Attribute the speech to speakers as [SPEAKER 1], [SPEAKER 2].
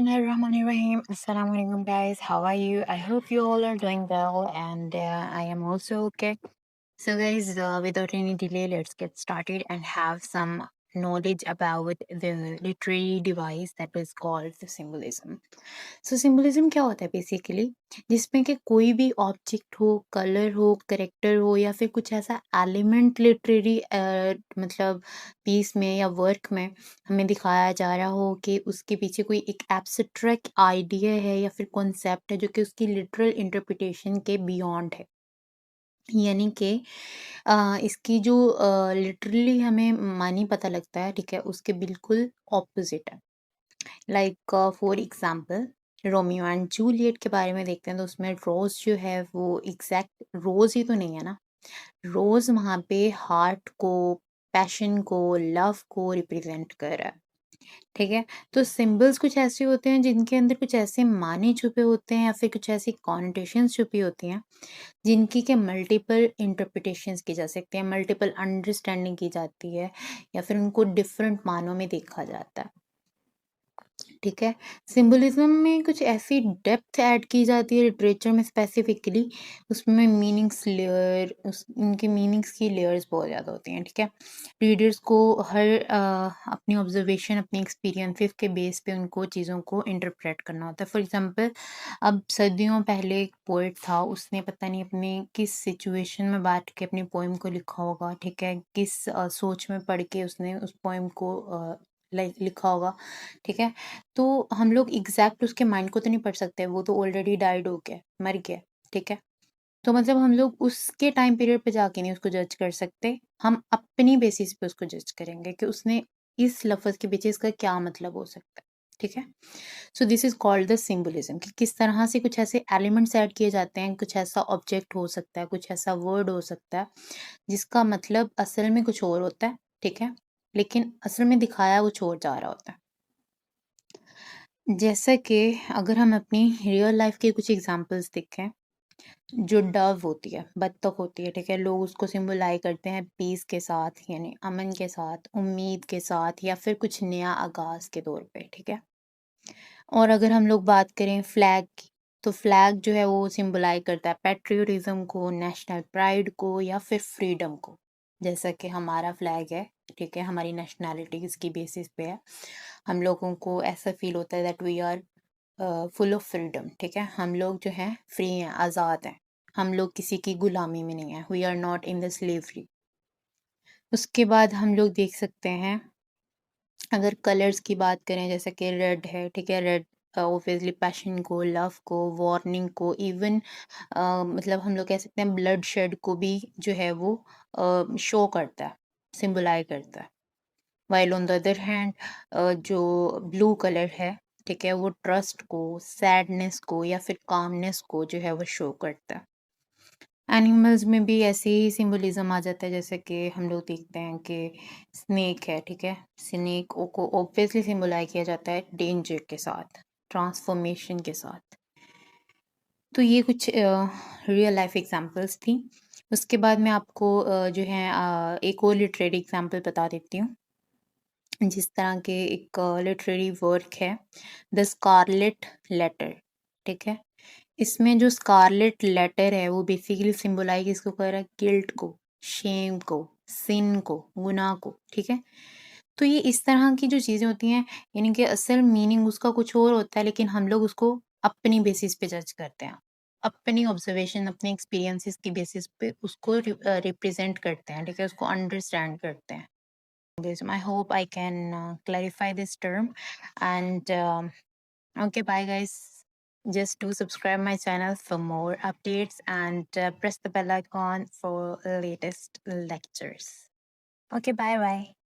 [SPEAKER 1] Bismillahirrahmanirrahim. Assalamu alaikum, guys. How are you? I hope you all are doing well, and I am also okay. So, guys, without any delay, let's get started and have some knowledge about the literary device that is called the symbolism. So symbolism क्या होता है basically, जिसमें कि कोई भी object हो, colour हो, character हो या फिर कुछ ऐसा एलिमेंट लिटरेरी मतलब पीस में या वर्क में हमें दिखाया जा रहा हो कि उसके पीछे कोई एक एब्स्ट्रैक्ट आइडिया है या फिर कॉन्सेप्ट है जो कि उसकी लिटरल इंटरप्रिटेशन के बियॉन्ड है। यानी कि इसकी जो लिटरली हमें मानी पता लगता है, ठीक है, उसके बिल्कुल ऑपोजिट है। Like for example, Romeo and Juliet के बारे में देखते हैं तो उसमें रोज जो है वो एग्जैक्ट रोज ही तो नहीं है ना। रोज वहाँ पे हार्ट को, पैशन को, लव को रिप्रेजेंट कर रहा है। ठीक है, तो सिंबल्स कुछ ऐसे होते हैं जिनके अंदर कुछ ऐसे माने छुपे होते हैं या फिर कुछ ऐसी कॉन्टेशंस छुपी होती हैं जिनकी के मल्टीपल इंटरप्रिटेशंस की जा सकती है, मल्टीपल अंडरस्टैंडिंग की जाती है या फिर उनको डिफरेंट मानों में देखा जाता है। ठीक है, सिंबलिज्म में कुछ ऐसी डेप्थ ऐड की जाती है लिटरेचर में स्पेसिफिकली, उसमें मीनिंग्स लेयर उनके मीनिंग्स की लेयर्स बहुत ज़्यादा होती हैं। ठीक है, रीडर्स को हर अपनी ऑब्जर्वेशन, अपनी एक्सपीरियंसेस के बेस पे उनको चीज़ों को इंटरप्रेट करना होता है। फॉर एग्जांपल, अब सदियों पहले एक पोएट था, उसने पता नहीं अपने किस सिचुएशन में बैठ के अपनी पोएम को लिखा होगा। ठीक है, किस सोच में पढ़ के उसने उस पोएम को लाइक लिखा होगा। ठीक है, तो हम लोग एग्जैक्ट उसके माइंड को तो नहीं पढ़ सकते, वो तो ऑलरेडी डाइड हो गया, मर गया। ठीक है, तो मतलब हम लोग उसके टाइम पीरियड पे जाके नहीं उसको जज कर सकते, हम अपनी बेसिस पे उसको जज करेंगे कि उसने इस लफ्ज के पीछे इसका क्या मतलब हो सकता है। ठीक है, so this is called the symbolism, कि किस तरह से कुछ ऐसे एलिमेंट्स ऐड किए जाते हैं, कुछ ऐसा ऑब्जेक्ट हो सकता है, कुछ ऐसा वर्ड हो सकता है जिसका मतलब असल में कुछ और होता है। ठीक है, लेकिन असल में दिखाया कुछ और जा रहा होता है। जैसा कि अगर हम अपनी रियल लाइफ के कुछ एग्जांपल्स देखें, जो डव होती है, बत्तख होती है, ठीक है, लोग उसको सिंबलाई करते हैं पीस के साथ, यानी अमन के साथ, उम्मीद के साथ या फिर कुछ नया आगाज के तौर पे। ठीक है, और अगर हम लोग बात करें फ्लैग की, तो फ्लैग जो है वो सिंबलाई करता है पैट्रियोटिज्म को, नेशनल प्राइड को या फिर फ्रीडम को। जैसा कि हमारा फ्लैग है, ठीक है, हमारी नेशनैलिटी इसकी बेसिस पे है, हम लोगों को ऐसा फील होता है that we are full of freedom. ठीक है, हम लोग जो हैं फ्री हैं, आज़ाद हैं, हम लोग किसी की गुलामी में नहीं है, we are not in the slavery. उसके बाद हम लोग देख सकते हैं, अगर कलर्स की बात करें, जैसे कि रेड है, ठीक है, रेड ऑब्वियसली पैशन को, लव को, वार्निंग को, इवन मतलब हम लोग कह सकते हैं ब्लड शेड को भी जो है वो शो करता है, सिंबलाई करता है। While on the other hand जो ब्लू कलर है, ठीक है, वो ट्रस्ट को, सैडनेस को या फिर कामनेस को जो है वो शो करता है। एनिमल्स में भी ऐसे ही सिंबलिज्म आ जाता है, जैसे कि हम लोग देखते हैं कि स्नेक है, ठीक है, स्नेक को ऑब्वियसली सिंबलाइज किया जाता है डेंजर के साथ, ट्रांसफॉर्मेशन के साथ। तो ये कुछ रियल लाइफ एग्जांपल्स थी। उसके बाद मैं आपको जो है एक और लिटरेरी एग्जांपल बता देती हूँ। जिस तरह के एक लिटरेरी वर्क है द स्कारलेट लेटर। ठीक है, इसमें जो स्कारलेट लेटर है वो बेसिकली सिंबलाइज इसको कर रहा है गिल्ट को, शेम को, सिन को, गुनाह को। ठीक है, तो ये इस तरह की जो चीज़ें होती हैं, यानी कि असल मीनिंग उसका कुछ और होता है, लेकिन हम लोग उसको अपनी बेसिस पे जज करते हैं, अपनी ऑब्जर्वेशन, अपने एक्सपीरियंसेस की बेसिस पे उसको रिप्रेजेंट करते हैं। ठीक है, उसको अंडरस्टैंड करते हैं। this. I hope I can clarify this term. And okay, bye guys. Just do subscribe my channel for more updates and press the bell icon for latest lectures. Okay, bye bye.